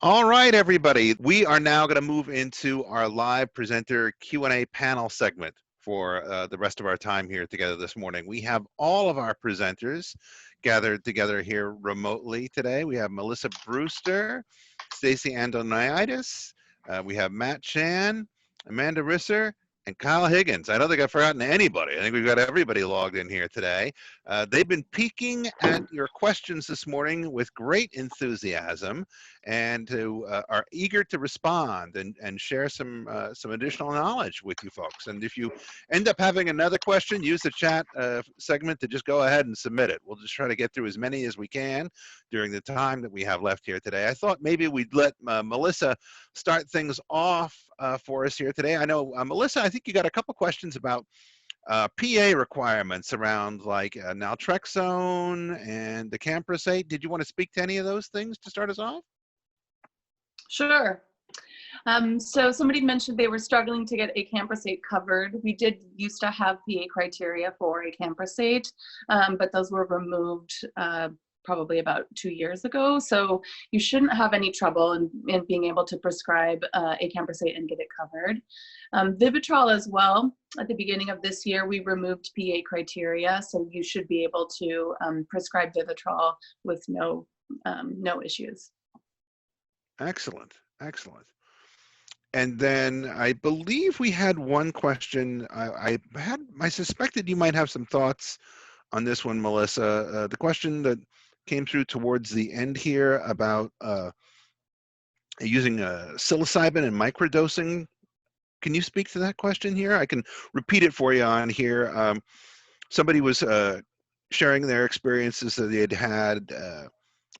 All right, everybody. We are now going to move into our live presenter Q&A panel segment for the rest of our time here together this morning. We have all of our presenters gathered together here remotely today. We have Melissa Brewster, Stacy Andoniadis, we have Matt Chan, Amanda Risser, and Kyle Higgins. I don't think I've forgotten anybody. I think we've got everybody logged in here today. They've been peeking at your questions this morning with great enthusiasm and are eager to respond and share some additional knowledge with you folks. And if you end up having another question, use the chat segment to just go ahead and submit it. We'll just try to get through as many as we can during the time that we have left here today. I thought maybe we'd let Melissa start things off for us here today. I know, Melissa, I think you got a couple questions about PA requirements around like naltrexone and the camprosate. Did you want to speak to any of those things to start us off? Sure. So somebody mentioned they were struggling to get acamprosate covered. We did used to have PA criteria for acamprosate, but those were removed probably about 2 years ago. So you shouldn't have any trouble in being able to prescribe acamprosate and get it covered. Vivitrol as well. At the beginning of this year, we removed PA criteria, so you should be able to prescribe Vivitrol with no issues. Excellent, excellent. And then I believe we had one question. I suspected you might have some thoughts on this one, Melissa. The question that came through towards the end here about using psilocybin and microdosing. Can you speak to that question here? I can repeat it for you on here. Somebody was sharing their experiences that they had had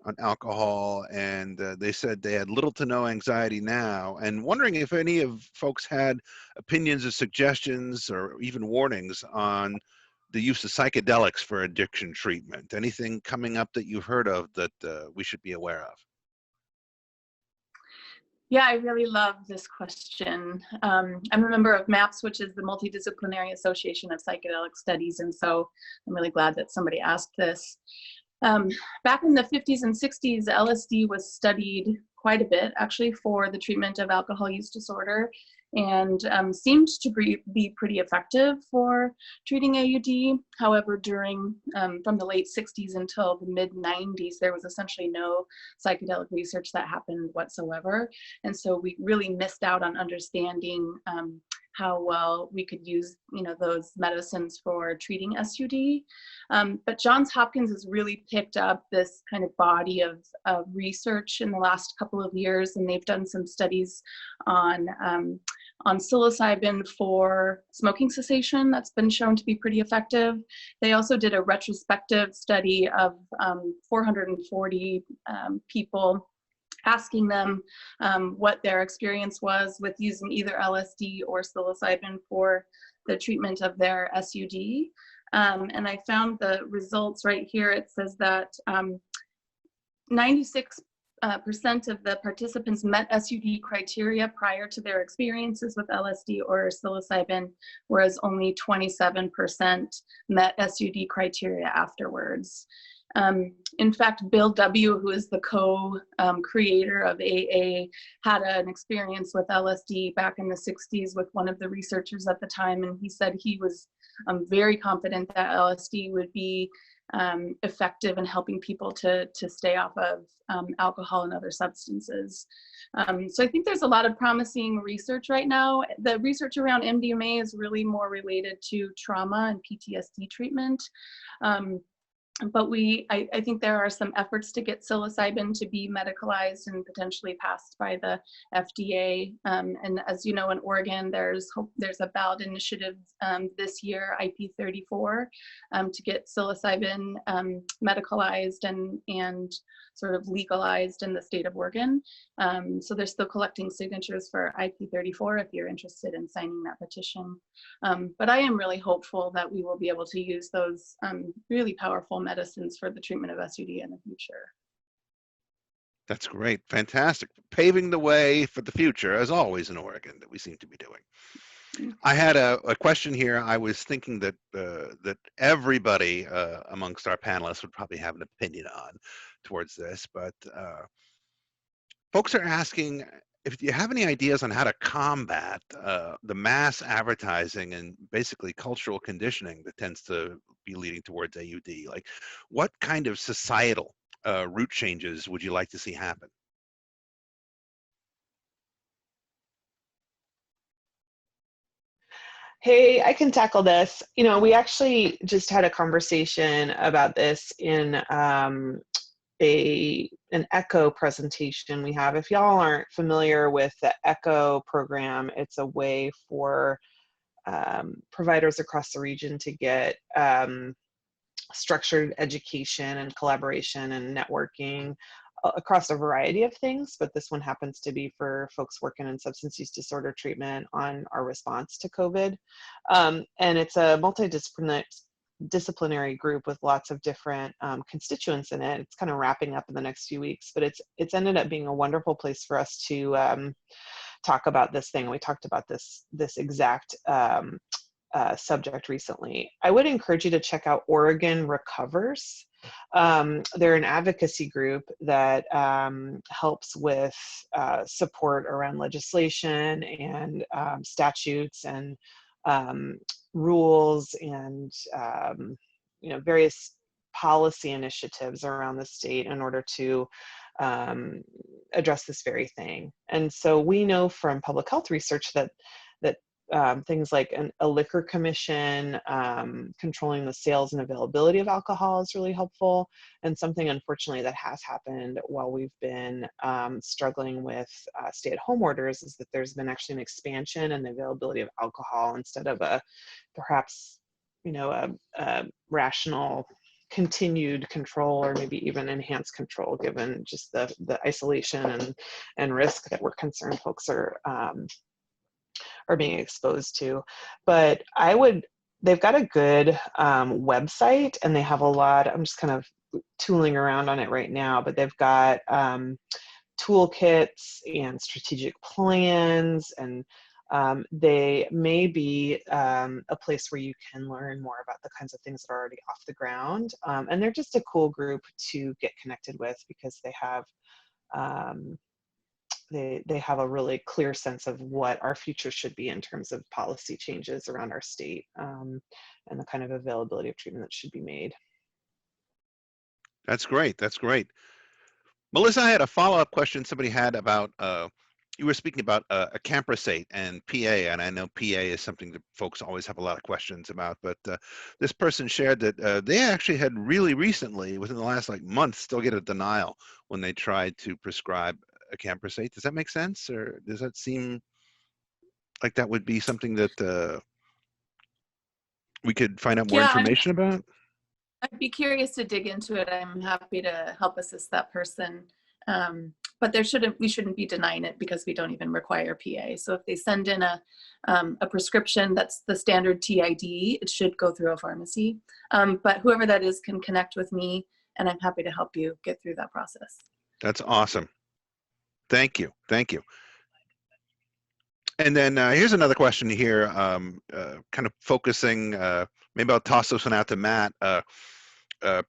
on alcohol, and they said they had little to no anxiety now, and wondering if any of folks had opinions or suggestions or even warnings on the use of psychedelics for addiction treatment. Anything coming up that you've heard of that we should be aware of? Yeah, I really love this question. I'm a member of MAPS, which is the Multidisciplinary Association of Psychedelic Studies, and so I'm really glad that somebody asked this. Back in the 50s and 60s, LSD was studied quite a bit, actually, for the treatment of alcohol use disorder, and seemed to be pretty effective for treating AUD. However, from the late 60s until the mid 90s, there was essentially no psychedelic research that happened whatsoever. And so we really missed out on understanding how well we could use, those medicines for treating SUD. But Johns Hopkins has really picked up this kind of body of research in the last couple of years, and they've done some studies on psilocybin for smoking cessation that's been shown to be pretty effective. They also did a retrospective study of 440 people, asking them what their experience was with using either LSD or psilocybin for the treatment of their SUD. And I found the results right here. It says that 96% of the participants met SUD criteria prior to their experiences with LSD or psilocybin, whereas only 27% met SUD criteria afterwards. In fact, Bill W., who is the co-creator of AA, had an experience with LSD back in the 60s with one of the researchers at the time, and he said he was very confident that LSD would be effective in helping people to stay off of alcohol and other substances. So I think there's a lot of promising research right now. The research around MDMA is really more related to trauma and PTSD treatment. But I think there are some efforts to get psilocybin to be medicalized and potentially passed by the FDA. And as you know, in Oregon, there's a ballot initiative this year, IP34, to get psilocybin medicalized and sort of legalized in the state of Oregon. So they're still collecting signatures for IP34 if you're interested in signing that petition. But I am really hopeful that we will be able to use those really powerful medicines for the treatment of SUD in the future. That's great. Fantastic. Paving the way for the future, as always in Oregon, that we seem to be doing. I had a question here. I was thinking that that everybody amongst our panelists would probably have an opinion on towards this, but folks are asking if you have any ideas on how to combat the mass advertising and basically cultural conditioning that tends to be leading towards AUD. Like, what kind of societal root changes would you like to see happen? Hey, I can tackle this. You know, we actually just had a conversation about this in an ECHO presentation we have. If y'all aren't familiar with the ECHO program, it's a way for providers across the region to get structured education and collaboration and networking across a variety of things, but this one happens to be for folks working in substance use disorder treatment on our response to COVID. And it's a multidisciplinary group with lots of different constituents in it. It's kind of wrapping up in the next few weeks, but it's ended up being a wonderful place for us to talk about this thing. We talked about this exact subject recently. I would encourage you to check out Oregon Recovers. They're an advocacy group that helps with support around legislation and statutes and rules and various policy initiatives around the state in order to address this very thing. And so we know from public health research that things like a liquor commission, controlling the sales and availability of alcohol is really helpful. And something, unfortunately, that has happened while we've been struggling with stay-at-home orders is that there's been actually an expansion in the availability of alcohol instead of a rational continued control or maybe even enhanced control, given just the isolation and risk that we're concerned folks are being exposed to. But they've got a good website, and they have a lot, I'm just kind of tooling around on it right now, but they've got toolkits and strategic plans, and they may be a place where you can learn more about the kinds of things that are already off the ground. And they're just a cool group to get connected with because they have they have a really clear sense of what our future should be in terms of policy changes around our state and the kind of availability of treatment that should be made. That's great. That's great. Melissa, I had a follow-up question somebody had about, you were speaking about a camprosate and PA, and I know PA is something that folks always have a lot of questions about, but this person shared that they actually had really recently, within the last month, still get a denial when they tried to prescribe a camprosate. Does that make sense, or does that seem like that would be something that we could find out more information about? I'd be curious to dig into it. I'm happy to help assist that person. But we shouldn't be denying it because we don't even require PA. So if they send in a prescription that's the standard TID, it should go through a pharmacy. But whoever that is can connect with me, and I'm happy to help you get through that process. That's awesome. Thank you. Thank you. And then here's another question here, kind of focusing, maybe I'll toss this one out to Matt.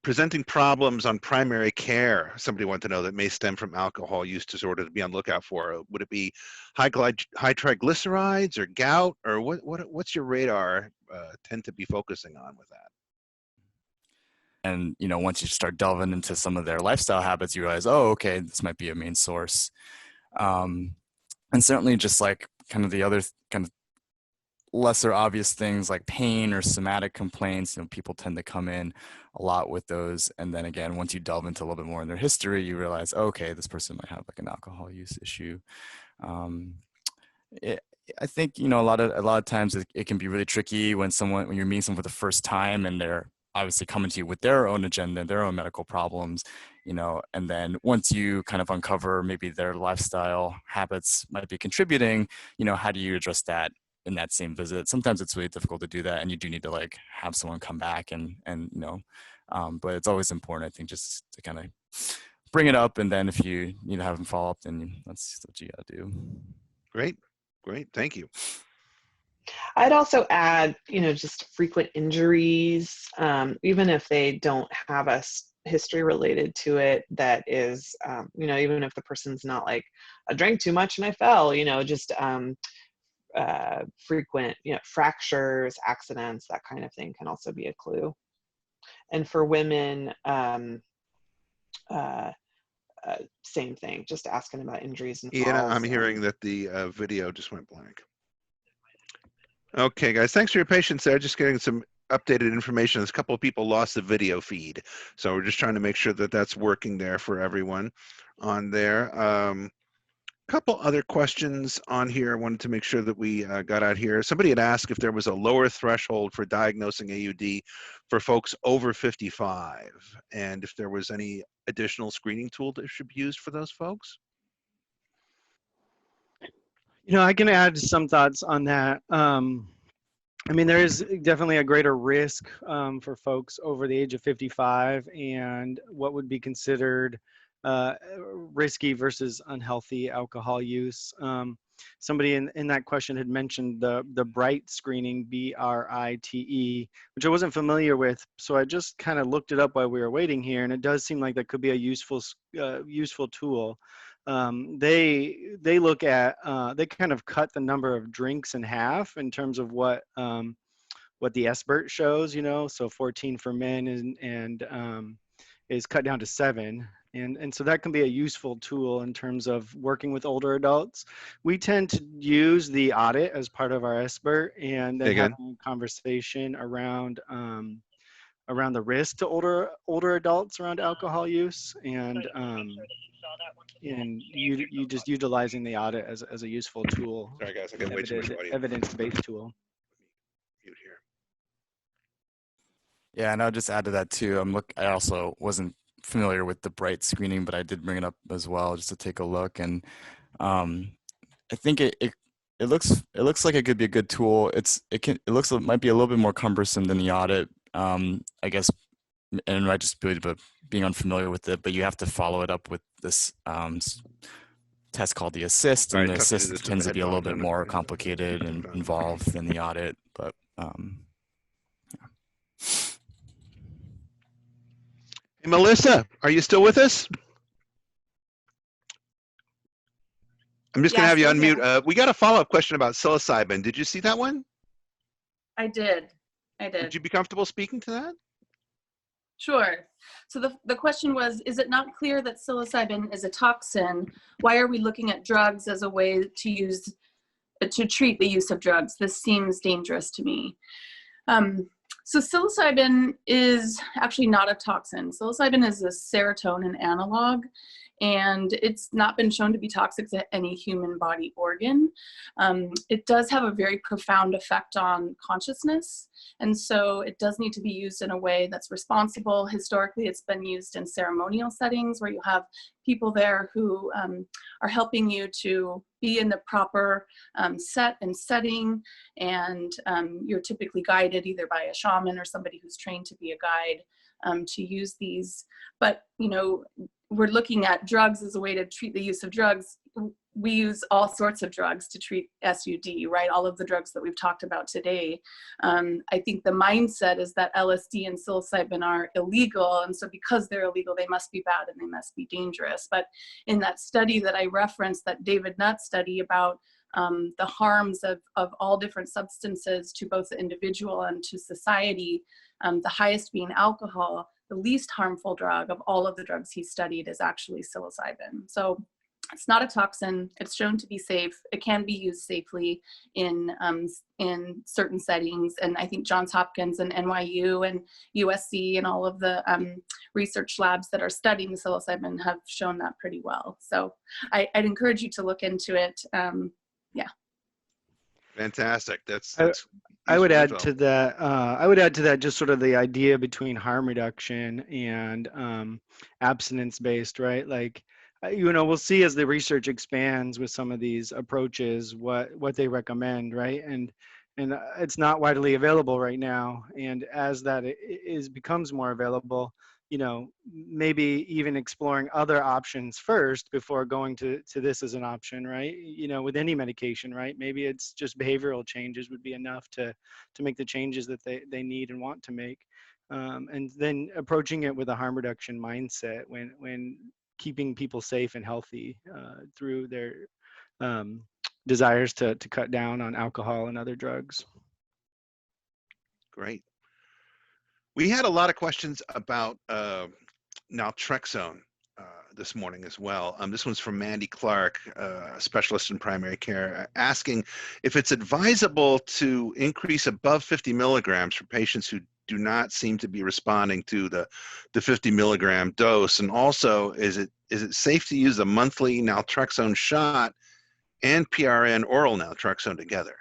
Presenting problems on primary care, somebody wanted to know, that may stem from alcohol use disorder to be on lookout for. Would it be high triglycerides or gout, or what's your radar tend to be focusing on with that? And, once you start delving into some of their lifestyle habits, you realize, oh, okay, this might be a main source. And certainly just like kind of the other kind of lesser obvious things like pain or somatic complaints, people tend to come in a lot with those. And then again, once you delve into a little bit more in their history, you realize, okay, this person might have like an alcohol use issue. I think, a lot of times it can be really tricky when you're meeting someone for the first time and they're obviously coming to you with their own agenda, their own medical problems, and then once you kind of uncover maybe their lifestyle habits might be contributing, how do you address that in that same visit? Sometimes it's really difficult to do that, and you do need to have someone come back and but it's always important, I think, just to kind of bring it up, and then if you need to have them follow up, then that's what you gotta do. Great, thank you. I'd also add, just frequent injuries, even if they don't have history related to it that is, you know, even if the person's not like, I drank too much and I fell, you know, just frequent, you know, fractures, accidents, that kind of thing can also be a clue. And for women, same thing, just asking about injuries and falls. Ian, I'm hearing that the video just went blank. Okay, guys, thanks for your patience there. Just getting some updated information. There's a couple of people lost the video feed, so we're just trying to make sure that that's working there for everyone on there. Couple other questions on here I wanted to make sure that we got out here. Somebody had asked if there was a lower threshold for diagnosing AUD for folks over 55, and if there was any additional screening tool that should be used for those folks. You know, I can add some thoughts on that. I mean, there is definitely a greater risk for folks over the age of 55 and what would be considered risky versus unhealthy alcohol use. Somebody in that question had mentioned the BRITE screening, BRITE, which I wasn't familiar with. So I just kind of looked it up while we were waiting here, and it does seem like that could be a useful tool. They look at, they kind of cut the number of drinks in half in terms of what the SBIRT shows, you know, so 14 for men and is cut down to 7. And so that can be a useful tool in terms of working with older adults. We tend to use the audit as part of our SBIRT and then having a conversation around the risk to older adults around alcohol use, and you just utilizing the audit as a useful tool. Sorry guys, I got way too much audio. Evidence-based tool. Mute here. Yeah, and I'll just add to that too. I also wasn't familiar with the BRITE screening, but I did bring it up as well just to take a look. And I think it looks like it could be a good tool. It might be a little bit more cumbersome than the audit, I guess, and I just being unfamiliar with it. But you have to follow it up with this test called the assist, and the assist tends to be a little bit more complicated and involved than the audit. But Hey, Melissa, are you still with us? I'm just going to have you unmute. We got a follow-up question about psilocybin. Did you see that one? I did. Would you be comfortable speaking to that? Sure. So the question was, is it not clear that psilocybin is a toxin? Why are we looking at drugs as a way to treat the use of drugs? This seems dangerous to me. So psilocybin is actually not a toxin. Psilocybin is a serotonin analog, and it's not been shown to be toxic to any human body organ. It does have a very profound effect on consciousness, and so it does need to be used in a way that's responsible. Historically, it's been used in ceremonial settings where you have people there who are helping you to be in the proper set and setting, and you're typically guided either by a shaman or somebody who's trained to be a guide to use these. But, you know, we're looking at drugs as a way to treat the use of drugs. We use all sorts of drugs to treat SUD, right? All of the drugs that we've talked about today. I think the mindset is that LSD and psilocybin are illegal, and so because they're illegal, they must be bad and they must be dangerous. But in that study that I referenced, that David Nutt study about the harms of all different substances to both the individual and to society, the highest being alcohol, the least harmful drug of all of the drugs he studied is actually psilocybin. So it's not a toxin. It's shown to be safe. It can be used safely in certain settings. And I think Johns Hopkins and NYU and USC and all of the research labs that are studying psilocybin have shown that pretty well. So I'd encourage you to look into it. Yeah. Fantastic. That's I would add to that. I would add to that just sort of the idea between harm reduction and abstinence-based, right? Like, you know, we'll see as the research expands with some of these approaches what they recommend, right? And it's not widely available right now. And as that becomes more available, you know, maybe even exploring other options first before going to this as an option, right? You know, with any medication, right? Maybe it's just behavioral changes would be enough to make the changes that they need and want to make. and then approaching it with a harm reduction mindset when keeping people safe and healthy through their desires to cut down on alcohol and other drugs. Great. We had a lot of questions about Naltrexone this morning as well. This one's from Mandy Clark, a specialist in primary care, asking if it's advisable to increase above 50 milligrams for patients who do not seem to be responding to the 50 milligram dose. And also, is it safe to use a monthly Naltrexone shot and PRN oral Naltrexone together?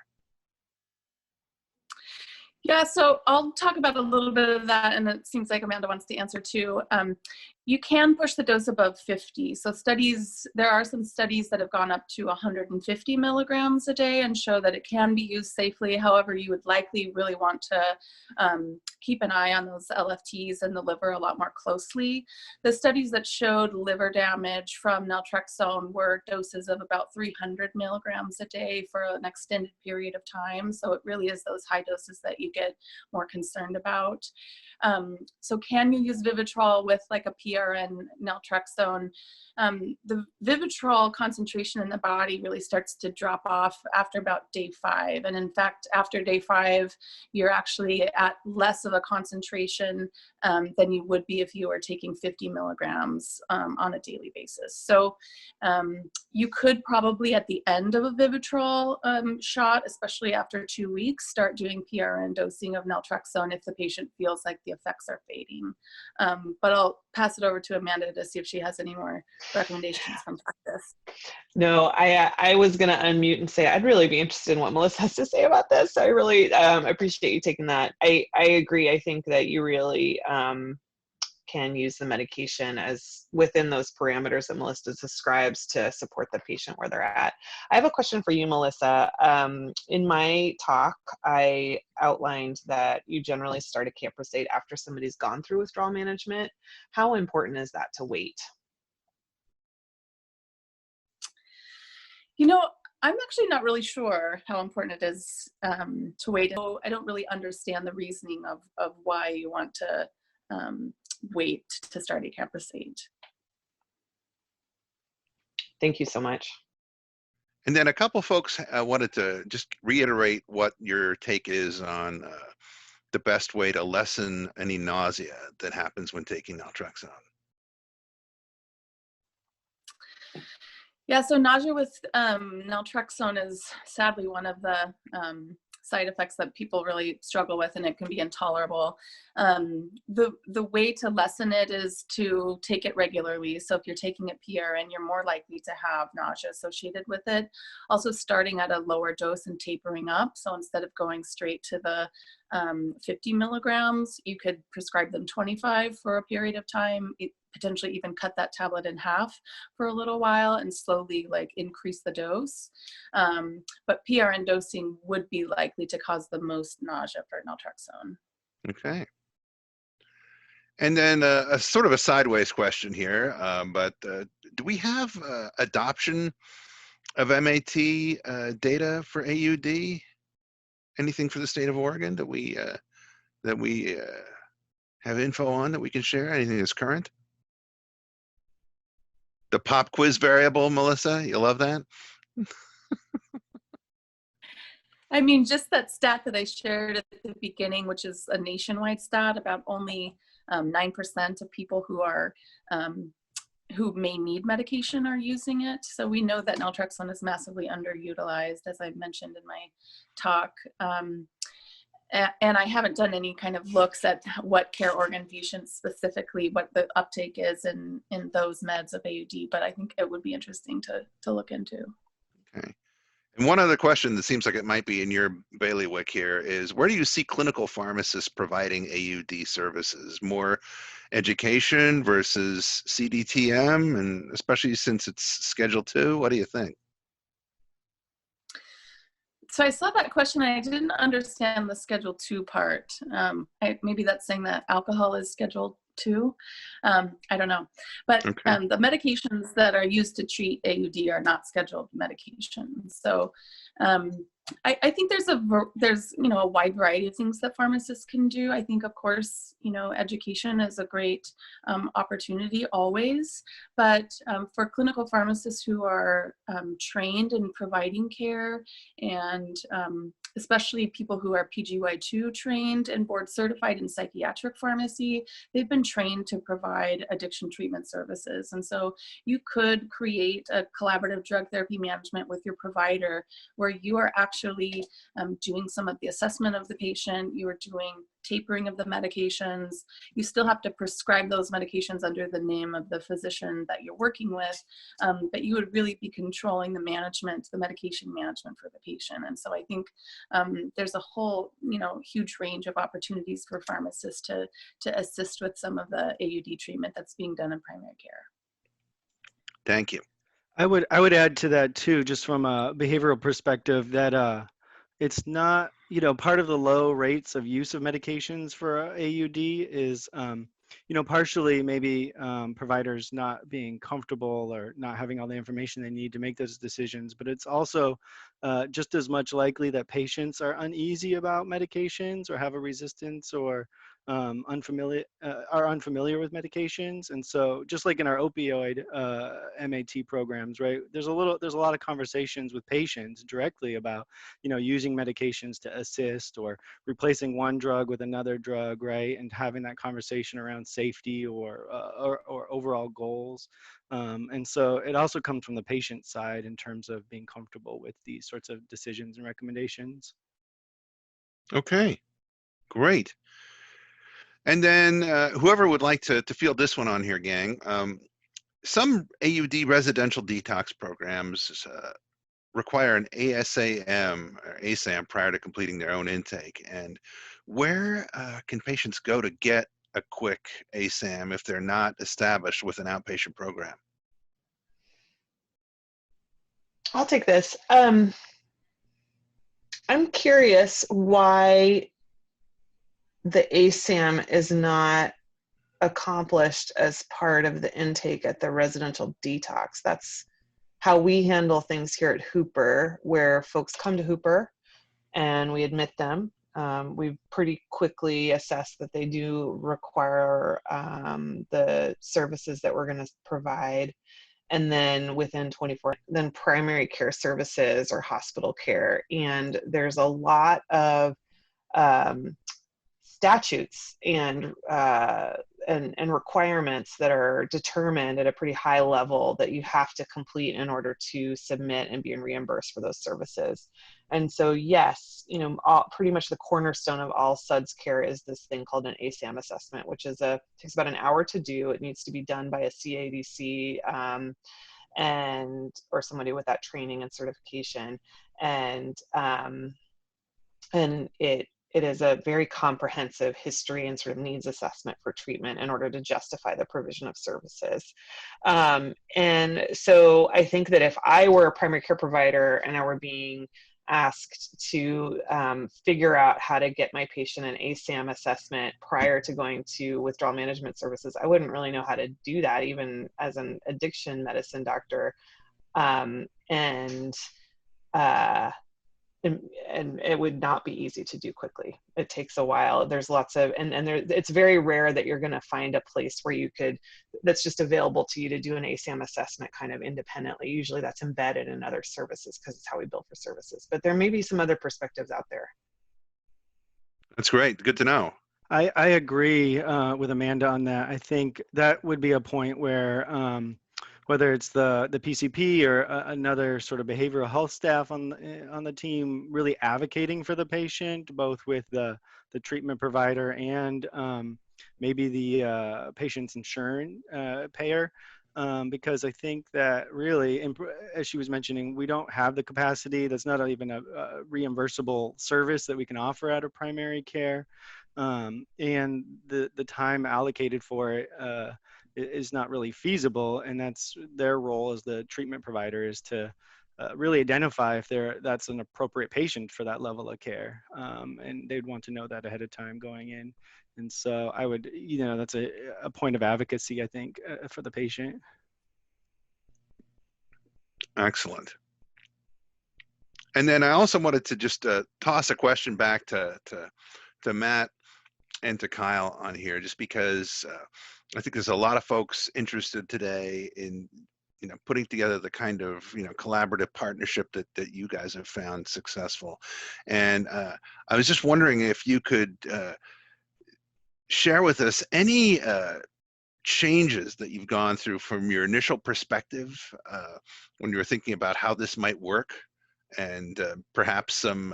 Yeah, so I'll talk about a little bit of that, and it seems like Amanda wants to answer too. You can push the dose above 50. So there are some studies that have gone up to 150 milligrams a day and show that it can be used safely. However, you would likely really want to keep an eye on those LFTs in the liver a lot more closely. The studies that showed liver damage from naltrexone were doses of about 300 milligrams a day for an extended period of time. So it really is those high doses that you get more concerned about. So can you use Vivitrol with like a PRN naltrexone? The Vivitrol concentration in the body really starts to drop off after about day 5. And in fact, after day 5, you're actually at less of a concentration than you would be if you were taking 50 milligrams on a daily basis. So you could probably at the end of a Vivitrol shot, especially after 2 weeks, start doing PRN dosing of naltrexone if the patient feels like the effects are fading. But I'll pass it over to Amanda to see if she has any more recommendations from practice. No, I was going to unmute and say I'd really be interested in what Melissa has to say about this. So I really appreciate you taking that. I agree. I think that you really can use the medication as within those parameters that Melissa describes to support the patient where they're at. I have a question for you, Melissa. In my talk, I outlined that you generally start a camprosate after somebody's gone through withdrawal management. How important is that to wait? You know, I'm actually not really sure how important it is to wait. I don't really understand the reasoning of why you want to wait to start a camprosate. Thank you so much. And then a couple folks wanted to just reiterate what your take is on the best way to lessen any nausea that happens when taking naltrexone. Yeah, so nausea with naltrexone is sadly one of the side effects that people really struggle with, and it can be intolerable. The way to lessen it is to take it regularly. So if you're taking a PRN, you're more likely to have nausea associated with it. Also starting at a lower dose and tapering up. So instead of going straight to the 50 milligrams, you could prescribe them 25 for a period of time, potentially even cut that tablet in half for a little while and slowly like increase the dose. But PRN dosing would be likely to cause the most nausea for naltrexone. Okay. And then a sort of a sideways question here, but do we have adoption of MAT data for AUD? Anything for the state of Oregon that we have info on that we can share? Anything that's current? The pop quiz variable, Melissa, you love that? I mean, just that stat that I shared at the beginning, which is a nationwide stat, about only 9% of people who are who may need medication are using it. So we know that naltrexone is massively underutilized, as I mentioned in my talk. And I haven't done any kind of looks at what CareOregon patients specifically, what the uptake is in those meds of AUD, but I think it would be interesting to look into. Okay. And one other question that seems like it might be in your bailiwick here is, where do you see clinical pharmacists providing AUD services? More education versus CDTM, and especially since it's Schedule 2, what do you think? So I saw that question. I didn't understand the Schedule 2 part. Maybe that's saying that alcohol is Schedule 2. I don't know. But Okay. the medications that are used to treat AUD are not scheduled medications. So I think there's a wide variety of things that pharmacists can do. I think, of course, education is a great opportunity always, but for clinical pharmacists who are trained in providing care, and especially people who are PGY2 trained and board certified in psychiatric pharmacy, they've been trained to provide addiction treatment services. And so you could create a collaborative drug therapy management with your provider where you are actually doing some of the assessment of the patient, you are doing tapering of the medications. You still have to prescribe those medications under the name of the physician that you're working with, but you would really be controlling the medication management for the patient. And so I think there's a whole, huge range of opportunities for pharmacists to assist with some of the AUD treatment that's being done in primary care. Thank you. I would add to that too, just from a behavioral perspective, that it's not, part of the low rates of use of medications for AUD is, partially maybe providers not being comfortable or not having all the information they need to make those decisions, but it's also just as much likely that patients are uneasy about medications or have a resistance or are unfamiliar with medications. And so just like in our opioid MAT programs, right, there's a lot of conversations with patients directly about, using medications to assist or replacing one drug with another drug, right, and having that conversation around safety or overall goals. And so it also comes from the patient side in terms of being comfortable with these sorts of decisions and recommendations. Okay, great. And then whoever would like to field this one on here, gang, some AUD residential detox programs require an ASAM or ASAM prior to completing their own intake. And where can patients go to get a quick ASAM if they're not established with an outpatient program? I'll take this. I'm curious why the ASAM is not accomplished as part of the intake at the residential detox. That's how we handle things here at Hooper, where folks come to Hooper and we admit them. We pretty quickly assess that they do require the services that we're going to provide. And then within 24, then primary care services or hospital care. And there's a lot of statutes and requirements that are determined at a pretty high level that you have to complete in order to submit and be reimbursed for those services. And so, yes, pretty much the cornerstone of all SUDS care is this thing called an ACM assessment, which takes about an hour to do. It needs to be done by a CADC or somebody with that training and certification. And it is a very comprehensive history and sort of needs assessment for treatment in order to justify the provision of services. And so I think that if I were a primary care provider and I were being asked to figure out how to get my patient an ACM assessment prior to going to withdrawal management services, I wouldn't really know how to do that, even as an addiction medicine doctor. And it would not be easy to do quickly. It takes a while. There's lots of, it's very rare that you're going to find a place where that's just available to you to do an ACM assessment kind of independently. Usually that's embedded in other services because it's how we bill for services. But there may be some other perspectives out there. That's great. Good to know. I agree with Amanda on that. I think that would be a point where whether it's the PCP or another sort of behavioral health staff on the team, really advocating for the patient, both with the treatment provider and maybe the patient's insurance payer, because I think that really, as she was mentioning, we don't have the capacity. That's not even a reimbursable service that we can offer out of primary care, and the time allocated for it is not really feasible, and that's their role as the treatment provider, is to really identify if that's an appropriate patient for that level of care, and they'd want to know that ahead of time going in. And so I would, that's a point of advocacy, I think, for the patient. Excellent. And then I also wanted to just toss a question back to Matt and to Kyle on here, just because I think there's a lot of folks interested today in putting together the kind of collaborative partnership that you guys have found successful. And I was just wondering if you could share with us any changes that you've gone through from your initial perspective when you were thinking about how this might work, and perhaps some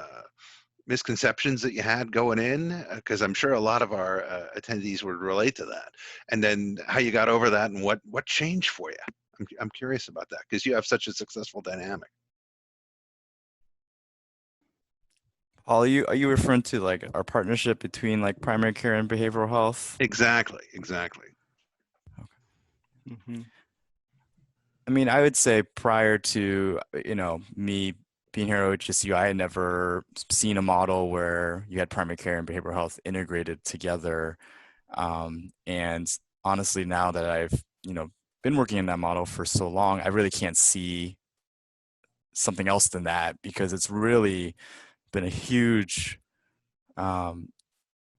misconceptions that you had going in, because I'm sure a lot of our attendees would relate to that, and then how you got over that and what changed for you. I'm curious about that because you have such a successful dynamic. Paul, are you referring to like our partnership between like primary care and behavioral health? Exactly. Mhm. I mean, I would say prior to, me being here at OHSU, I had never seen a model where you had primary care and behavioral health integrated together. And honestly, now that I've, been working in that model for so long, I really can't see something else than that, because it's really been a huge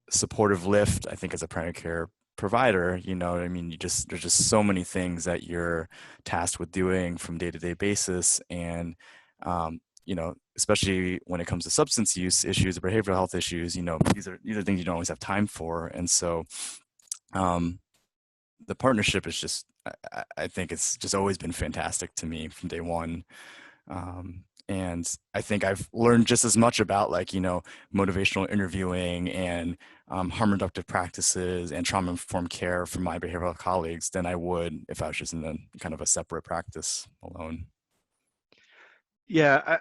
supportive lift, I think, as a primary care provider. I mean, there's just so many things that you're tasked with doing from day-to-day basis. And, especially when it comes to substance use issues or behavioral health issues, these are things you don't always have time for. And so the partnership is just, I think it's just always been fantastic to me from day one. And I think I've learned just as much about motivational interviewing and harm reductive practices and trauma-informed care from my behavioral colleagues than I would if I was just in a kind of a separate practice alone. Yeah,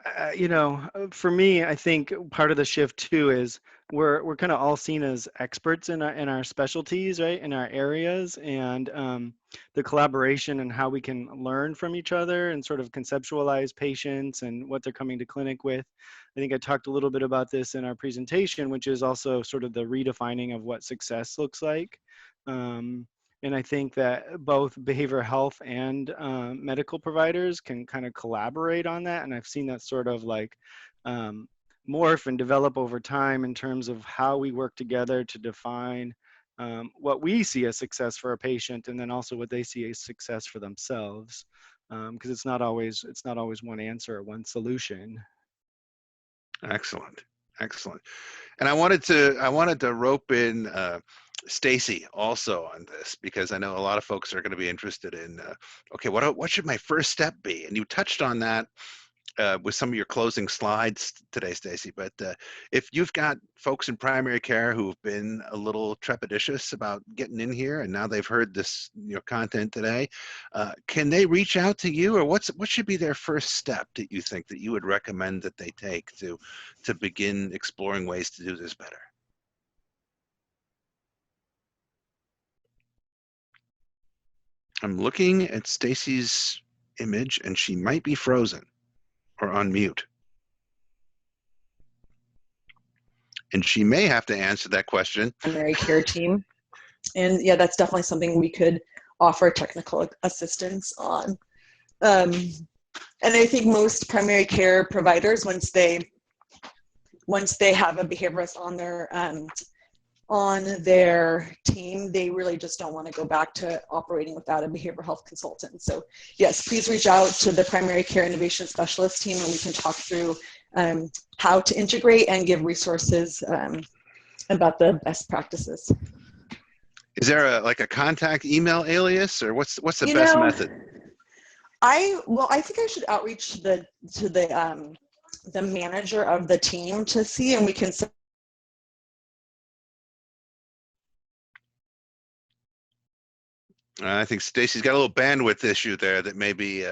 for me, I think part of the shift too is we're kind of all seen as experts in our specialties, right, in our areas, and the collaboration and how we can learn from each other and sort of conceptualize patients and what they're coming to clinic with. I think I talked a little bit about this in our presentation, which is also sort of the redefining of what success looks like. And I think that both behavioral health and medical providers can kind of collaborate on that. And I've seen that sort of like morph and develop over time in terms of how we work together to define what we see as success for a patient, and then also what they see as success for themselves. Because it's not always one answer or one solution. Excellent. And I wanted to rope in Stacy also on this, because I know a lot of folks are going to be interested in okay, what should my first step be? And you touched on that with some of your closing slides today, Stacy. But if you've got folks in primary care who've been a little trepidatious about getting in here, and now they've heard this content today, can they reach out to you, or what should be their first step that you think that you would recommend that they take to begin exploring ways to do this better? I'm looking at Stacy's image, and she might be frozen or on mute. And she may have to answer that question. Primary care team. And yeah, that's definitely something we could offer technical assistance on. And I think most primary care providers, once they have a behaviorist on their team, they really just don't want to go back to operating without a behavioral health consultant. So yes, please reach out to the primary care innovation specialist team, and we can talk through how to integrate and give resources about the best practices. Is there a contact email alias, or what's the best method? I think I should outreach to the manager of the team to see, and we can. I think Stacy's got a little bandwidth issue there that may be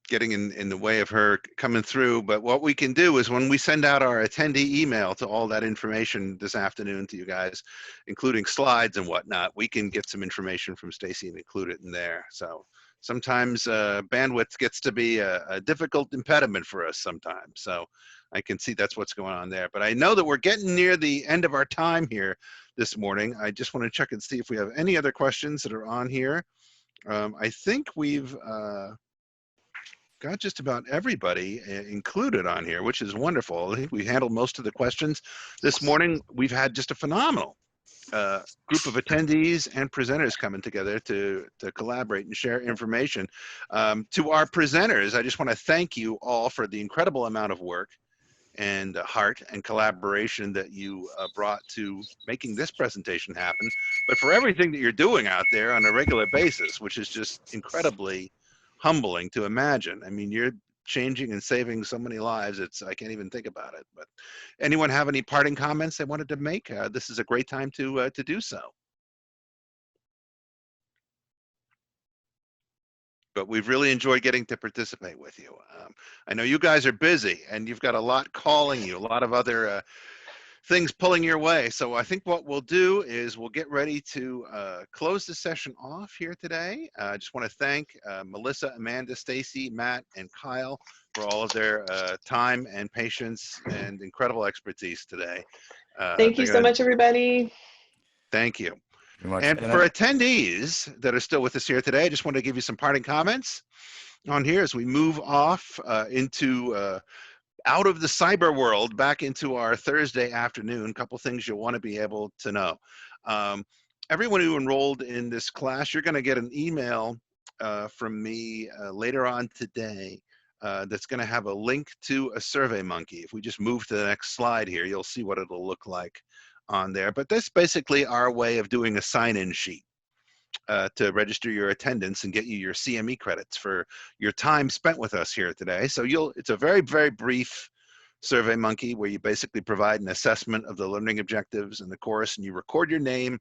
getting in the way of her coming through. But what we can do is, when we send out our attendee email to all that information this afternoon to you guys, including slides and whatnot, we can get some information from Stacy and include it in there. So sometimes bandwidth gets to be a difficult impediment for us sometimes. So I can see that's what's going on there. But I know that we're getting near the end of our time here this morning. I just want to check and see if we have any other questions that are on here. I think we've got just about everybody included on here, which is wonderful. I think we handled most of the questions this morning. We've had just a phenomenal group of attendees and presenters coming together to collaborate and share information. To our presenters, I just want to thank you all for the incredible amount of work and heart and collaboration that you brought to making this presentation happen, but for everything that you're doing out there on a regular basis, which is just incredibly humbling to imagine. I mean, you're changing and saving so many lives, I can't even think about it. But anyone have any parting comments they wanted to make? This is a great time to do so. But we've really enjoyed getting to participate with you. I know you guys are busy and you've got a lot calling you, a lot of other things pulling your way. So I think what we'll do is we'll get ready to close the session off here today. I just want to thank Melissa, Amanda, Stacy, Matt, and Kyle for all of their time and patience and incredible expertise today. Thank you so much, everybody. Thank you. Much. And for attendees that are still with us here today, I just want to give you some parting comments on here as we move off into out of the cyber world back into our Thursday afternoon. A couple things you'll want to be able to know. Everyone who enrolled in this class, you're going to get an email from me later on today that's going to have a link to a SurveyMonkey. If we just move to the next slide here, you'll see what it'll look like on there. But that's basically our way of doing a sign-in sheet to register your attendance and get you your CME credits for your time spent with us here today. So it's a very, very brief SurveyMonkey where you basically provide an assessment of the learning objectives in the course, and you record your name,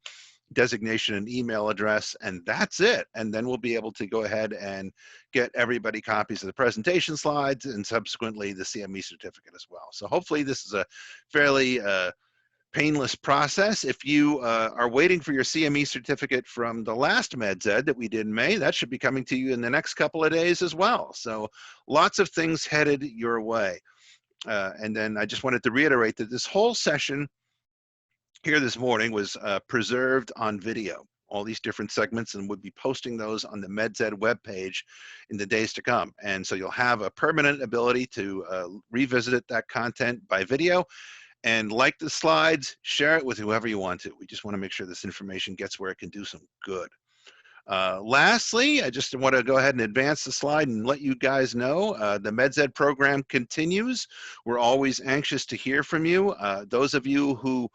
designation, and email address, and that's it. And then we'll be able to go ahead and get everybody copies of the presentation slides and subsequently the CME certificate as well. So hopefully this is a fairly painless process. If you are waiting for your CME certificate from the last Meds Ed that we did in May, that should be coming to you in the next couple of days as well. So lots of things headed your way. And then I just wanted to reiterate that this whole session here this morning was preserved on video, all these different segments, and we'll be posting those on the Meds Ed webpage in the days to come. And so you'll have a permanent ability to revisit that content by video. And like the slides, share it with whoever you want to. We just want to make sure this information gets where it can do some good. Lastly, I just want to go ahead and advance the slide and let you guys know the Meds Ed program continues. We're always anxious to hear from you. Those of you who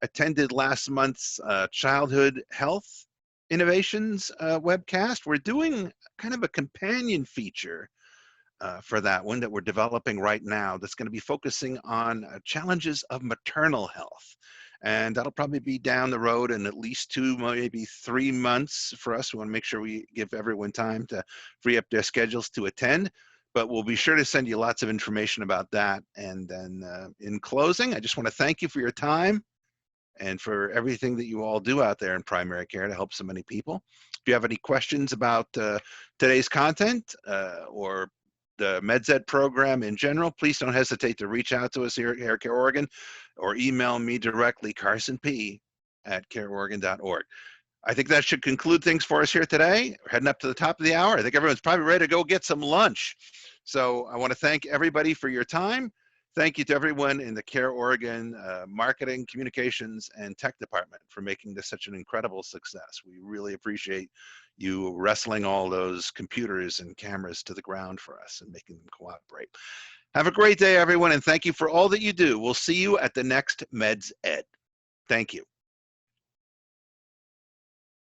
attended last month's Childhood Health Innovations webcast, we're doing kind of a companion feature for that one that we're developing right now that's going to be focusing on challenges of maternal health. And that'll probably be down the road in at least 2, maybe 3 months for us. We want to make sure we give everyone time to free up their schedules to attend. But we'll be sure to send you lots of information about that. And then in closing, I just want to thank you for your time and for everything that you all do out there in primary care to help so many people. If you have any questions about today's content or the Meds Ed program in general, please don't hesitate to reach out to us here at CareOregon or email me directly, carsonp@careoregon.org. I think that should conclude things for us here today. We're heading up to the top of the hour. I think everyone's probably ready to go get some lunch. So I want to thank everybody for your time. Thank you to everyone in the CareOregon marketing, communications, and tech department for making this such an incredible success. We really appreciate you wrestling all those computers and cameras to the ground for us and making them cooperate. Have a great day, everyone, and thank you for all that you do. We'll see you at the next Meds Ed. Thank you.